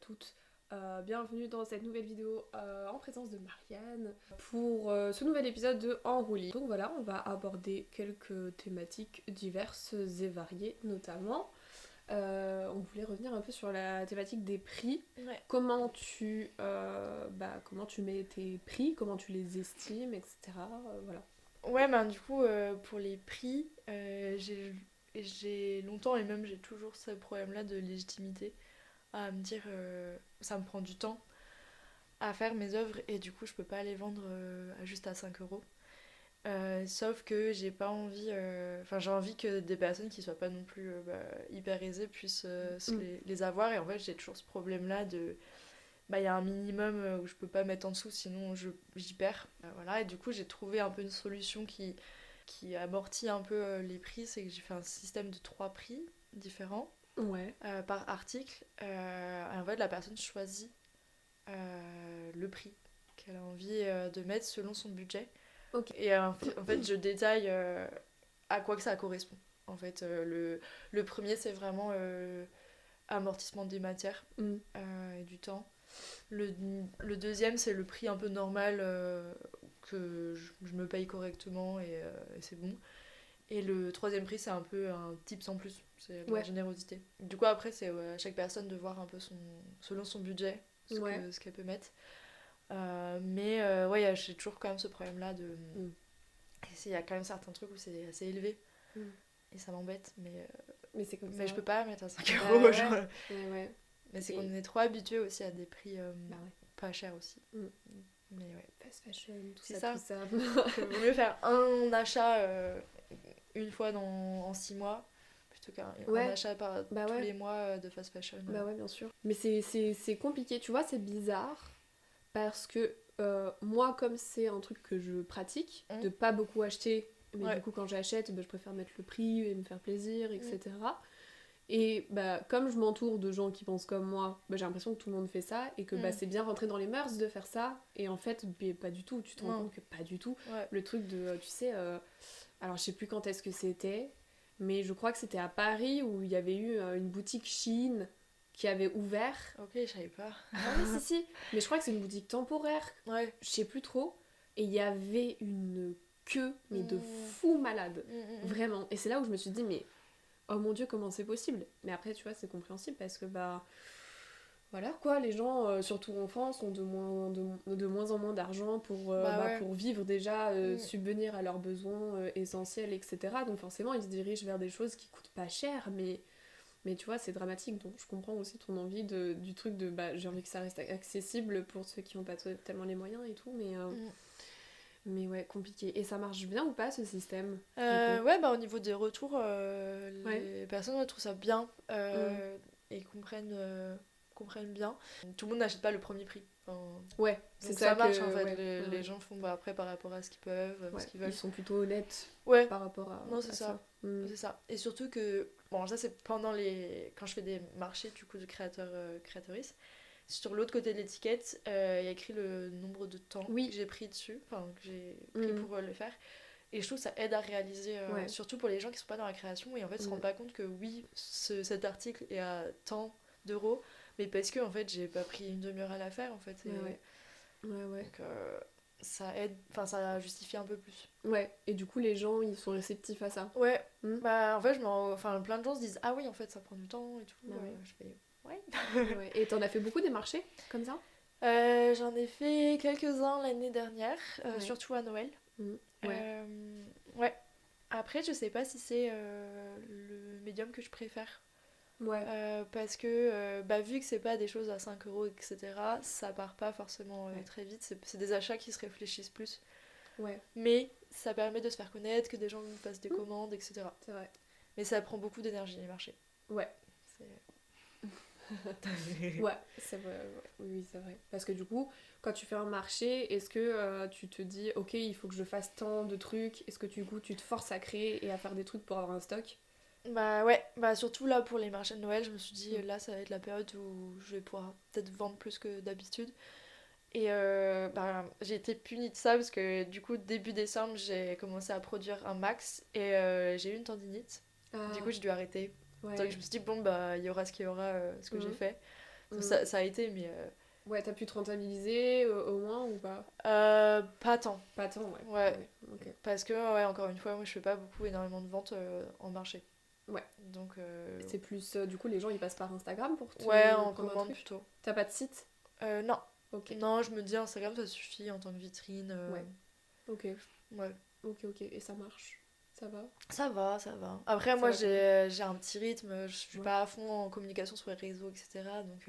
toutes. Bienvenue dans cette nouvelle vidéo en présence de Marianne pour ce nouvel épisode de En roue libre. Donc voilà, on va aborder quelques thématiques diverses et variées, notamment on voulait revenir un peu sur la thématique des prix. Ouais. Comment tu mets tes prix, comment tu les estimes, etc. Voilà. Ouais, ben du coup, pour les prix, j'ai longtemps et même j'ai toujours ce problème-là de légitimité à me dire ça me prend du temps à faire mes œuvres et du coup je peux pas les vendre juste à 5 euros. Sauf que j'ai pas envie, enfin j'ai envie que des personnes qui soient pas non plus hyper aisées puissent les avoir et en fait j'ai toujours ce problème-là de il y a un minimum où je peux pas mettre en dessous sinon j'y perds. Voilà, et du coup j'ai trouvé un peu une solution qui amortit un peu les prix, c'est que j'ai fait un système de 3 prix différents Ouais. par article. En fait la personne choisit le prix qu'elle a envie de mettre selon son budget. Ok. Et en fait je détaille à quoi que ça correspond. En fait le premier c'est vraiment amortissement des matières et du temps. Le deuxième, c'est le prix un peu normal que je me paye correctement et c'est bon. Et le troisième prix, c'est un peu un tips en plus, c'est la générosité. Du coup, après, c'est à chaque personne de voir un peu selon son budget ce qu'elle peut mettre. Mais ouais, j'ai toujours quand même ce problème-là de. Il y a quand même certains trucs où c'est assez élevé et ça m'embête, mais c'est comme ça. Mais je peux pas mettre à 5 Bah, euros. ouais. Genre. Ouais. Mais c'est qu'on est trop habitué aussi à des prix Bah ouais. pas chers aussi. Mais ouais. Fast fashion, tout C'est ça. Il vaut mieux faire un achat une fois en 6 mois plutôt qu'un achat tous les mois de fast fashion. Bah ouais, bien sûr. Mais c'est compliqué, tu vois, c'est bizarre parce que moi, comme c'est un truc que je pratique, de pas beaucoup acheter, mais du coup, quand j'achète, je préfère mettre le prix et me faire plaisir, etc. Et comme je m'entoure de gens qui pensent comme moi, j'ai l'impression que tout le monde fait ça et que c'est bien rentré dans les mœurs de faire ça. Et en fait, pas du tout. Tu te rends compte que pas du tout. Ouais. Le truc de, tu sais, alors je sais plus quand est-ce que c'était, mais je crois que c'était à Paris où il y avait eu une boutique Shein qui avait ouvert. Ok, je savais pas. Ah oui, si. Mais je crois que c'est une boutique temporaire. Ouais. Je sais plus trop. Et il y avait une queue, mais de fou malade. Vraiment. Et c'est là où je me suis dit, mais oh mon dieu, comment c'est possible? Mais après, tu vois, c'est compréhensible parce que voilà quoi, les gens, surtout en France, ont de moins en moins d'argent pour vivre déjà, subvenir à leurs besoins essentiels, etc. Donc forcément, ils se dirigent vers des choses qui coûtent pas cher, mais tu vois, c'est dramatique. Donc je comprends aussi ton envie du truc de j'ai envie que ça reste accessible pour ceux qui n'ont pas tellement les moyens et tout, mais ouais, compliqué. Et ça marche bien ou pas ce système? Ouais, au niveau des retours, les personnes trouvent ça bien et comprennent bien. Tout le monde n'achète pas le premier prix. Ouais, c'est ça marche en fait. Les gens font après par rapport à ce qu'ils peuvent, ce qu'ils veulent. Ils sont plutôt honnêtes par rapport à. Non, c'est ça. C'est ça. Et surtout que, ça c'est quand je fais des marchés du coup de créatrices. Sur l'autre côté de l'étiquette, il y a écrit le nombre de temps que j'ai pris dessus, que j'ai pris pour le faire. Et je trouve que ça aide à réaliser, surtout pour les gens qui sont pas dans la création et en fait se rendent pas compte que cet article est à tant d'euros, mais parce que en fait j'ai pas pris une demi-heure à la faire en fait. Donc ça aide, ça justifie un peu plus. Ouais, et du coup les gens ils sont réceptifs à ça. Ouais, en fait plein de gens se disent ah oui en fait ça prend du temps et tout. Je fais ouais. Et t'en as fait beaucoup des marchés comme ça? J'en ai fait quelques-uns l'année dernière, surtout à Noël. Ouais. Après, je sais pas si c'est le médium que je préfère. Parce que vu que c'est pas des choses à 5 euros, etc., ça part pas forcément très vite. C'est des achats qui se réfléchissent plus. Mais ça permet de se faire connaître, que des gens nous fassent des commandes, etc. C'est vrai. Mais ça prend beaucoup d'énergie, les marchés. Ouais, c'est vrai. Oui, c'est vrai. Parce que du coup, quand tu fais un marché, est-ce que tu te dis, ok, il faut que je fasse tant de trucs? Est-ce que du coup, tu te forces à créer et à faire des trucs pour avoir un stock? Surtout là pour les marchés de Noël, je me suis dit, là, ça va être la période où je vais pouvoir peut-être vendre plus que d'habitude. Et j'ai été punie de ça parce que du coup, début décembre, j'ai commencé à produire un max et j'ai eu une tendinite. Du coup, j'ai dû arrêter. Donc je me suis dit, il y aura ce qu'il y aura, ce que j'ai fait. Ça a été, mais... Ouais, t'as pu te rentabiliser au moins ou pas? Pas tant. Pas tant, ouais. Ouais. Ok. Parce que, ouais, encore une fois, moi, je fais pas énormément de ventes en marché. Ouais. Donc... C'est plus... du coup, les gens, ils passent par Instagram pour te Ouais, en prendre un commande truc? plutôt. T'as pas de site? Non. Ok. Non, je me dis Instagram, ça suffit en tant que vitrine. Ouais. Ok. Ouais. Ok. Et ça marche? Ça va? Ça va, ça va. Après, Ça moi, va j'ai un petit rythme, je suis pas à fond en communication sur les réseaux, etc. Donc,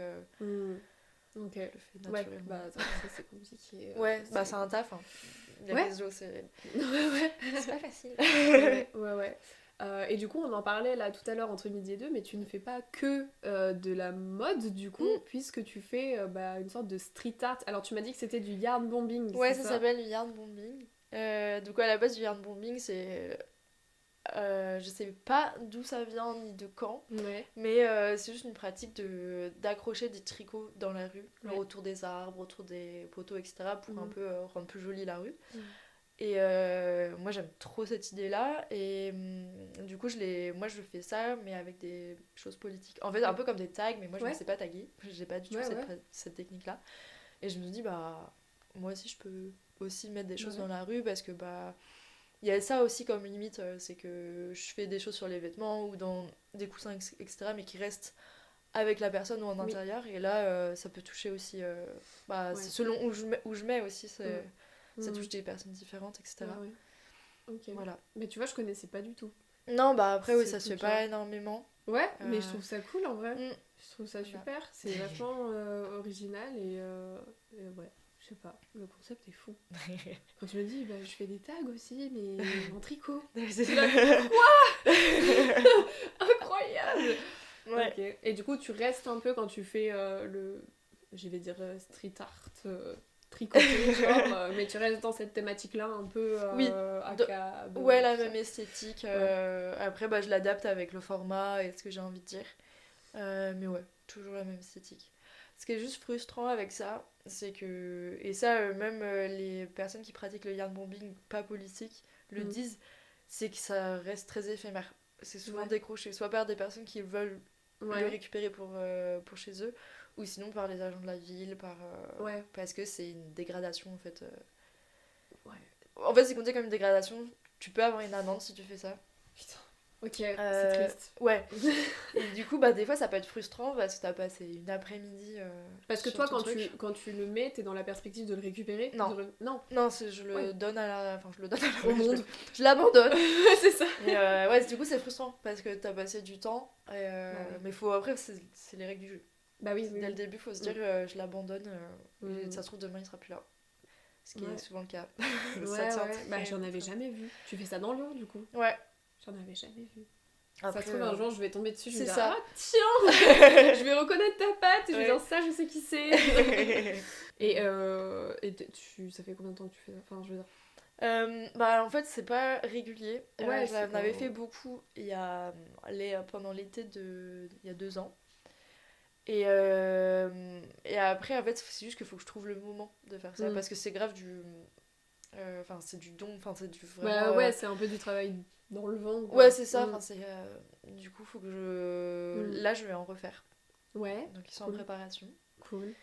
Ok. je le fais Ouais, naturellement. bah ça c'est compliqué. Ouais, bah c'est un taf, hein. Les Ouais. réseaux, c'est Ouais. c'est pas facile. Ouais. Et du coup, on en parlait là tout à l'heure entre midi et deux, mais tu ne fais pas que de la mode du coup, puisque tu fais une sorte de street art. Alors tu m'as dit que c'était du yarn bombing, Ouais, c'est ça ça? s'appelle du yarn bombing. Du coup, à la base, du yarn bombing, c'est... je sais pas d'où ça vient ni de quand, Ouais. mais c'est juste une pratique d'accrocher des tricots dans la rue, genre Ouais. autour des arbres, autour des poteaux, etc., pour un Mhm. peu rendre plus jolie la rue. Mhm. Et moi j'aime trop cette idée-là, et du coup moi je fais ça, mais avec des choses politiques. En fait, un peu comme des tags, mais moi je ne Ouais. sais pas taguer, j'ai pas du tout Ouais. cette technique-là. Et je me dis, bah, moi aussi je peux aussi mettre des choses Ouais. dans la rue, parce que bah, il y a ça aussi comme limite, c'est que je fais des choses sur les vêtements ou dans des coussins, etc., mais qui restent avec la personne ou en Oui. intérieur, et là ça peut toucher aussi, bah, Ouais. c'est selon où je mets aussi, ça Mhm. touche des personnes différentes, etc. Ouais. Ok. Voilà. Mais tu vois, je connaissais pas du tout Non, bah après, oui, ce ça se fait truc-là. pas énormément. Ouais, mais je Euh, trouve ça cool en vrai. mm, Je trouve ça voilà. super. C'est vachement original et ouais, je sais pas, le concept est fou. Quand tu me dis, bah, je fais des tags aussi, mais en tricot. C'est là, quoi? Incroyable! Ouais. Ok. Et du coup, tu restes un peu quand tu fais je vais dire street art tricoté, genre, mais tu restes dans cette thématique-là un peu Oui. ACAB, Ouais, la tout ça. même esthétique. Ouais. Après, bah, je l'adapte avec le format et ce que j'ai envie de dire. Mais ouais, toujours la même esthétique. Ce qui est juste frustrant avec ça, c'est que... Et ça, même les personnes qui pratiquent le yarn bombing pas politique le disent, c'est que ça reste très éphémère. C'est souvent décroché, soit par des personnes qui veulent le récupérer pour chez eux, ou sinon par les agents de la ville, parce que c'est une dégradation en fait. En fait, c'est compté comme une dégradation. Tu peux avoir une amende si tu fais ça. Putain. Ok, c'est triste. Ouais. Et du coup, bah, des fois, ça peut être frustrant parce que t'as passé une après-midi. Parce que sur toi, ton truc. quand tu le mets, t'es dans la perspective de le récupérer. Non. Non. Non, je le donne à la. Enfin, je le donne à la. Au monde. Je l'abandonne. C'est ça. Et ouais, du coup, c'est frustrant parce que t'as passé du temps. Mais faut, après, c'est les règles du jeu. Bah oui. Dès le début, faut se dire je l'abandonne. Et ça se trouve, demain, il sera plus là. Ce qui est souvent le cas. Ouais. Bah, j'en avais jamais vu. Tu fais ça dans l'eau, du coup? Ouais. J'en avais jamais vu. Après, ça se trouve, un jour, je vais tomber dessus, je vais c'est dire, ça. ah tiens, je vais reconnaître ta patte, et je vais dire, ça, je sais qui c'est. Et ça fait combien de temps que tu fais ça? Enfin, je veux dire. Bah en fait c'est pas régulier. Ouais, j'en avais fait beaucoup pendant l'été il y a 2 ans. Et après en fait c'est juste qu'il faut que je trouve le moment de faire ça parce que c'est grave enfin c'est du don, enfin c'est du vraiment. Bah ouais, c'est un peu du travail dans le vent. Ouais c'est ça, enfin c'est du coup faut que là je vais en refaire. Ouais. Donc ils sont en préparation. Cool.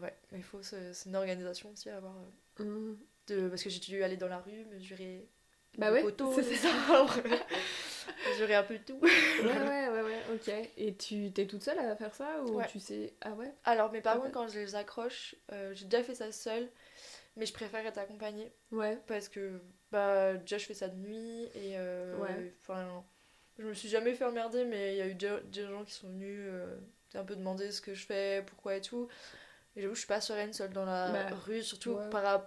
Ouais, mais il faut c'est une organisation aussi à avoir. Parce que j'ai dû aller dans la rue, mesurer les poteaux, les arbres, mesurer un peu tout. ouais, ok. Et tu t'es toute seule à faire ça ou tu sais... Ah ouais. Alors mes parents, quand je les accroche, j'ai déjà fait ça seule, mais je préfère être accompagnée. Ouais. Parce que bah, déjà je fais ça de nuit et je me suis jamais fait emmerder, mais il y a eu des gens qui sont venus un peu demander ce que je fais, pourquoi et tout. Et j'avoue, je suis pas sereine seule dans la rue, surtout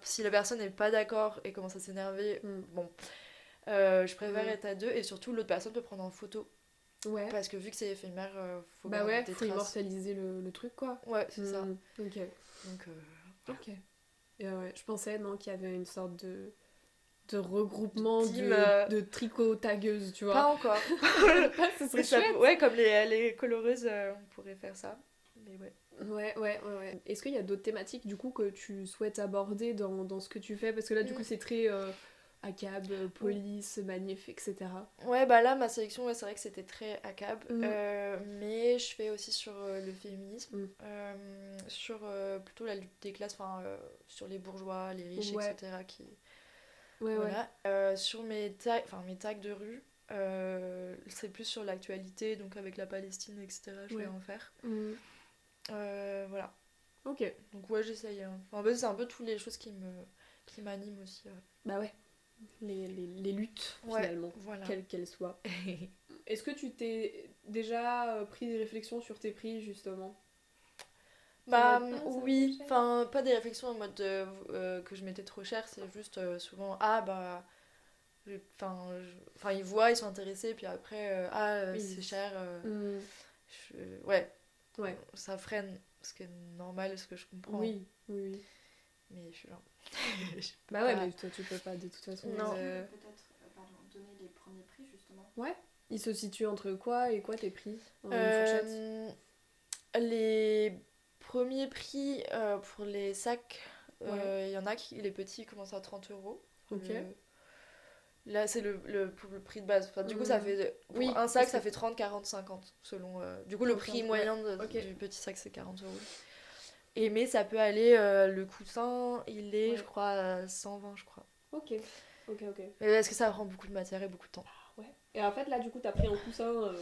si la personne n'est pas d'accord et commence à s'énerver. Bon, je préfère être à deux et surtout l'autre personne peut prendre en photo. Ouais. Parce que vu que c'est éphémère, faut garder des faut traces. Immortaliser le truc quoi. Ouais, c'est ça. Ok. Donc, ok. Et je pensais qu'il y avait une sorte de regroupement de tricot-tagueuses, tu vois. Pas encore. Ça serait chouette. Ouais, comme les coloreuses, on pourrait faire ça. Mais ouais. Ouais. Est-ce qu'il y a d'autres thématiques du coup que tu souhaites aborder dans ce que tu fais? Parce que là du coup c'est très ACAB, police, manif, etc. Ouais, bah là, ma sélection, ouais, c'est vrai que c'était très ACAB. Mais je fais aussi sur le féminisme, sur plutôt la lutte des classes, enfin, sur les bourgeois, les riches, etc. Qui... voilà. Sur mes tags de rue, c'est plus sur l'actualité, donc avec la Palestine, etc. Je vais en faire. Voilà. Ok. Donc ouais, j'essaye. En fait, c'est un peu toutes les choses qui m'animent aussi. Bah ouais. Les luttes, finalement, voilà. quelles qu'elles soient. Est-ce que tu t'es déjà pris des réflexions sur tes prix, justement? Bah oui, enfin pas des réflexions en mode que je mettais trop cher, c'est juste souvent enfin ils voient, ils sont intéressés, puis après c'est cher. Ouais, ça freine, ce qui est normal, ce que je comprends. Oui. Mais je suis là. Bah ouais, mais toi tu peux pas de toute façon. Non. Peut-être donner les premiers prix justement. Ouais. Ils se situent entre quoi et quoi tes prix en une fourchette? Les premiers prix pour les sacs, y en a qui, les petits, commencent à 30€. Ok. Là, c'est pour le prix de base. Enfin, du coup, ça fait. Pour un sac, ça fait 30, 40, 50. Selon. Du coup, le prix moyen du petit sac, c'est 40€. Mais ça peut aller. Le coussin, il est, je crois, à 120, je crois. Ok. Mais parce que ça prend beaucoup de matière et beaucoup de temps. Ouais. Et en fait, là, du coup, t'as pris un coussin.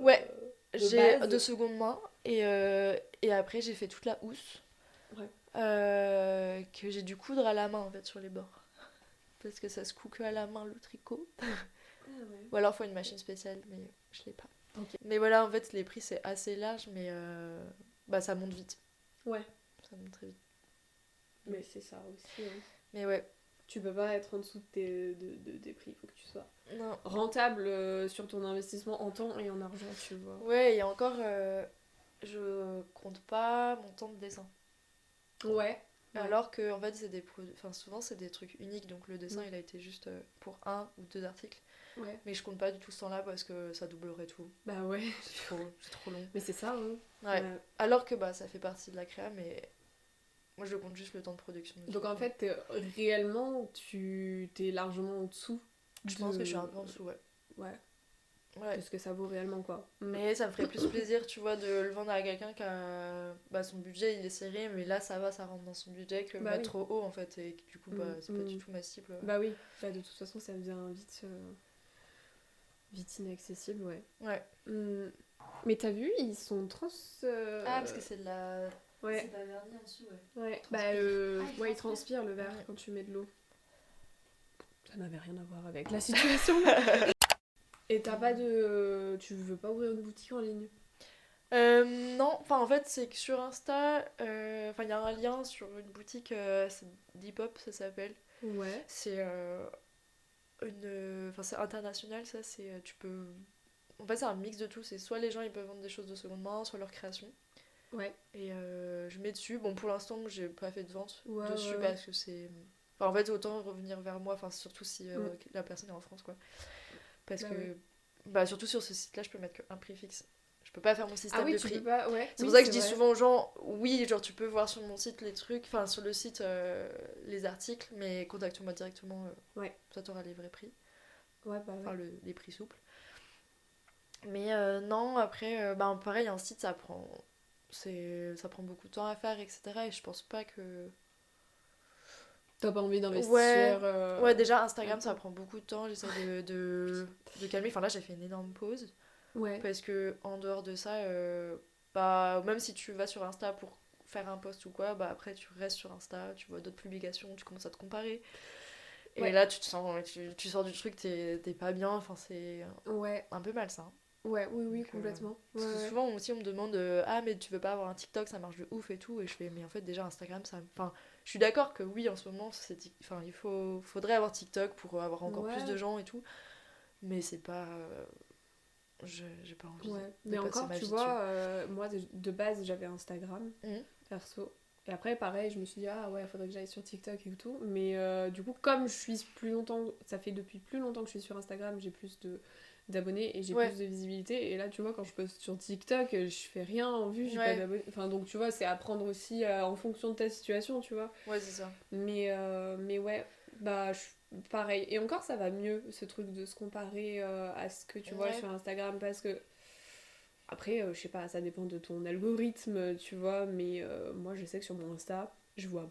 Ouais. J'ai de seconde main. Et après, j'ai fait toute la housse. Que j'ai dû coudre à la main, en fait, sur les bords. Parce que ça se coud que à la main, le tricot. Ou alors, il faut une machine spéciale, mais je l'ai pas. Mais voilà, en fait, les prix, c'est assez large, mais ça monte vite. Ouais. Ça monte très vite. Mais c'est ça aussi. Mais ouais. Tu peux pas être en dessous de tes prix, il faut que tu sois rentable sur ton investissement en temps et en argent, tu vois. Ouais, et encore, je compte pas mon temps de dessin. Ouais. Alors que en fait, souvent c'est des trucs uniques, donc le dessin il a été juste pour 1 ou 2 articles. Ouais. Mais je compte pas du tout ce temps-là parce que ça doublerait tout. Bah ouais. C'est trop long. Mais c'est ça, hein. Ouais. Alors que ça fait partie de la créa, mais moi je compte juste le temps de production. Donc en fait, réellement, t'es largement en dessous. Je pense que je suis un peu en dessous, ouais. Parce que ça vaut réellement, quoi. Mais ça me ferait plus plaisir, tu vois, de le vendre à quelqu'un qui a son budget, il est serré, mais là ça rentre dans son budget, que mettre trop haut en fait, et du coup c'est pas du tout ma cible. Bah oui, de toute façon ça devient vite inaccessible, ouais. Mais t'as vu, ils sont parce que c'est de la... Ouais. C'est pas vernis en dessous, ouais. Il transpire le verre quand tu mets de l'eau. Ça n'avait rien à voir avec la situation. Et tu veux pas ouvrir une boutique en ligne? Non, enfin en fait c'est que sur Insta, il y a un lien sur une boutique, c'est Depop ça s'appelle. Ouais. C'est c'est international, ça, tu peux... En fait c'est un mix de tout, c'est soit les gens ils peuvent vendre des choses de seconde main, soit leur création. Ouais. Et je mets dessus, bon pour l'instant j'ai pas fait de vente dessus parce que c'est... Enfin en fait autant revenir vers moi, enfin surtout si la personne est en France quoi. Parce que surtout sur ce site là je peux mettre qu'un prix fixe. Je peux pas faire mon système de prix. C'est pour ça que je dis souvent aux gens, oui, genre tu peux voir sur mon site les trucs, enfin sur le site les articles, mais contacte-moi directement, ça t'aura les vrais prix. Enfin les prix souples. Mais non, après, pareil, un site ça prend beaucoup de temps à faire, etc. Et je pense pas que... T'as pas envie d'investir Ouais, déjà Instagram ça prend beaucoup de temps, j'essaie de calmer. Enfin là j'ai fait une énorme pause. Parce que en dehors de ça, même si tu vas sur Insta pour faire un post ou quoi, après tu restes sur Insta, tu vois d'autres publications, tu commences à te comparer. Et là tu te sens, tu sors du truc, t'es pas bien, enfin c'est un peu malsain. Oui, donc, complètement. Parce que souvent aussi on me demande mais tu veux pas avoir un TikTok, ça marche de ouf et tout, et je fais mais en fait déjà Instagram ça... Enfin, je suis d'accord que oui en ce moment faudrait avoir TikTok pour avoir encore plus de gens et tout, mais c'est pas... j'ai pas envie de mais encore tu vois moi de base j'avais Instagram perso, et après pareil je me suis dit faudrait que j'aille sur TikTok et tout, mais du coup comme je suis ça fait depuis plus longtemps que je suis sur Instagram, j'ai plus d'abonnés et j'ai plus de visibilité, et là tu vois quand je poste sur TikTok je fais rien en vue, j'ai pas d'abonnés, enfin donc tu vois c'est à prendre aussi en fonction de ta situation, tu vois. C'est ça. Mais pareil. Et encore, ça va mieux, ce truc de se comparer à ce que tu vois sur Instagram, parce que après, je sais pas, ça dépend de ton algorithme, tu vois, mais moi, je sais que sur mon Insta, je vois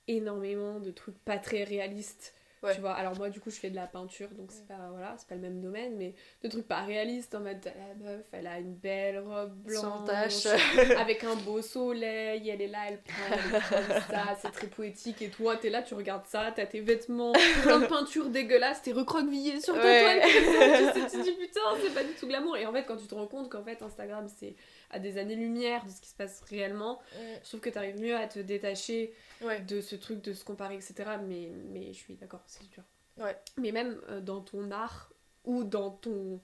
énormément de trucs pas très réalistes. Tu vois, alors moi du coup je fais de la peinture donc c'est pas le même domaine, mais de trucs pas réalistes en mode la meuf elle a une belle robe blanche avec un beau soleil, elle est là, elle prend comme ça, c'est très poétique, et toi t'es là, tu regardes ça, t'as tes vêtements plein de peinture dégueulasse, t'es recroquevillé sur ta toile, tu te dis putain c'est pas du tout glamour. Et en fait quand tu te rends compte qu'en fait Instagram c'est à des années-lumière de ce qui se passe réellement, je trouve que t'arrives mieux à te détacher de ce truc de se comparer, etc. Mais je suis d'accord, c'est dur. Mais même dans ton art ou dans ton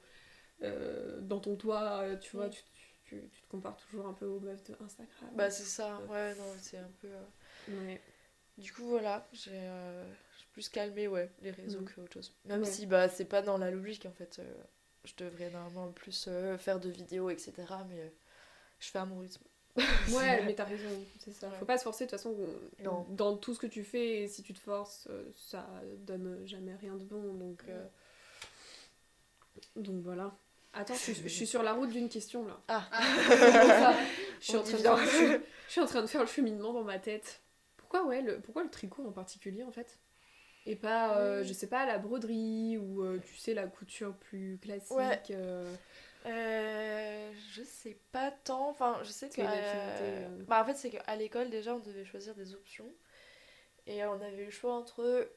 toit, tu vois, tu te compares toujours un peu aux meufs de Instagram. Bah c'est ça, non, c'est un peu... Du coup, voilà, j'ai plus calmé les réseaux que autre chose. Même si bah, c'est pas dans la logique, en fait. Je devrais normalement plus faire de vidéos, etc. Mais je fais à mon rythme. Ouais, mais t'as raison, c'est ça. Faut pas se forcer, de toute façon, dans tout ce que tu fais, si tu te forces, ça donne jamais rien de bon, donc voilà. Attends, je suis sur la route d'une question, là. Je suis en train de faire le cheminement dans ma tête. Pourquoi le tricot en particulier, en fait ? Et pas, je sais pas, la broderie, ou tu sais, la couture plus classique je sais pas tant, enfin je sais que bah en fait c'est qu'à l'école déjà on devait choisir des options et on avait le choix entre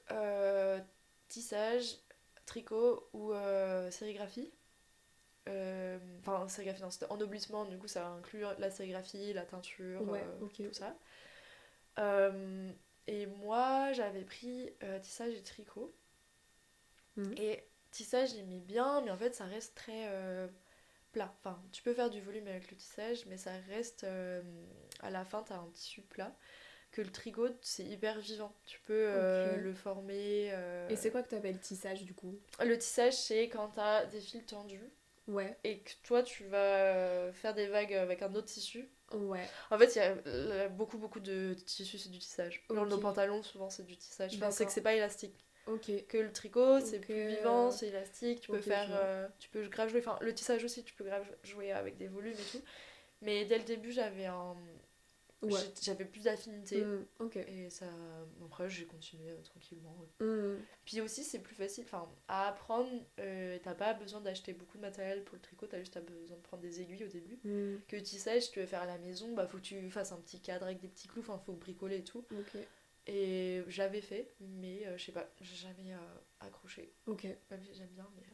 tissage, tricot ou sérigraphie. Enfin sérigraphie non, c'était ennoblissement, du coup ça inclut la sérigraphie, la teinture, tout ça. Et moi j'avais pris tissage et tricot. Et tissage j'aimais bien, mais en fait ça reste très plat. Enfin, tu peux faire du volume avec le tissage, mais ça reste à la fin t'as un tissu plat. Que le tricot c'est hyper vivant, tu peux le former. Et c'est quoi que t'appelles tissage du coup ? Le tissage c'est quand t'as des fils tendus. Et que toi tu vas faire des vagues avec un autre tissu. En fait il y a beaucoup de tissus, c'est du tissage. Genre nos pantalons souvent c'est du tissage. Enfin, c'est que c'est pas élastique. Que le tricot c'est plus vivant, c'est élastique, tu peux faire tu peux grave jouer, enfin le tissage aussi tu peux grave jouer avec des volumes et tout, mais dès le début j'avais j'avais plus d'affinité et ça après j'ai continué tranquillement. Puis aussi c'est plus facile, enfin à apprendre, t'as pas besoin d'acheter beaucoup de matériel pour le tricot, t'as besoin de prendre des aiguilles au début. Que le tissage si tu veux faire à la maison, bah faut que tu fasses un petit cadre avec des petits clous, enfin faut bricoler et tout. Et j'avais fait, mais je sais pas, j'ai jamais accroché. Même si j'aime bien, mais.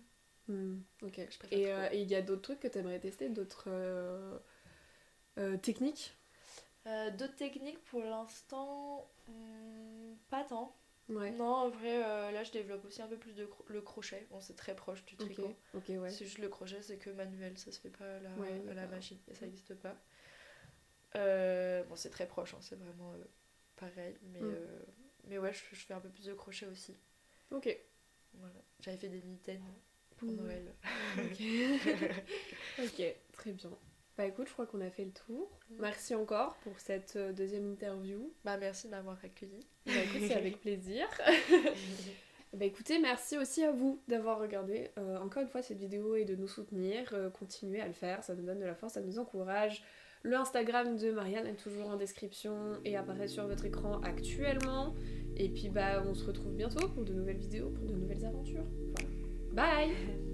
Je préfère et il y a d'autres trucs que t'aimerais tester, d'autres techniques ? D'autres techniques pour l'instant, pas tant. Non, en vrai, là je développe aussi un peu plus le crochet. Bon, c'est très proche du tricot. C'est juste le crochet, c'est que manuel, ça se fait pas à la machine, et ça n'existe pas. Bon, c'est très proche, hein, c'est vraiment. Pareil, mais ouais, je fais un peu plus de crochet aussi. Voilà. J'avais fait des mitaines pour Noël. Ok, très bien. Bah écoute, je crois qu'on a fait le tour. Merci encore pour cette deuxième interview. Bah merci de m'avoir accueillie. Bah écoute, c'est avec plaisir. Bah écoutez, merci aussi à vous d'avoir regardé encore une fois cette vidéo et de nous soutenir. Continuez à le faire, ça nous donne de la force, ça nous encourage. Le Instagram de Marianne est toujours en description et apparaît sur votre écran actuellement. Et puis bah on se retrouve bientôt pour de nouvelles vidéos, pour de nouvelles aventures. Voilà. Bye.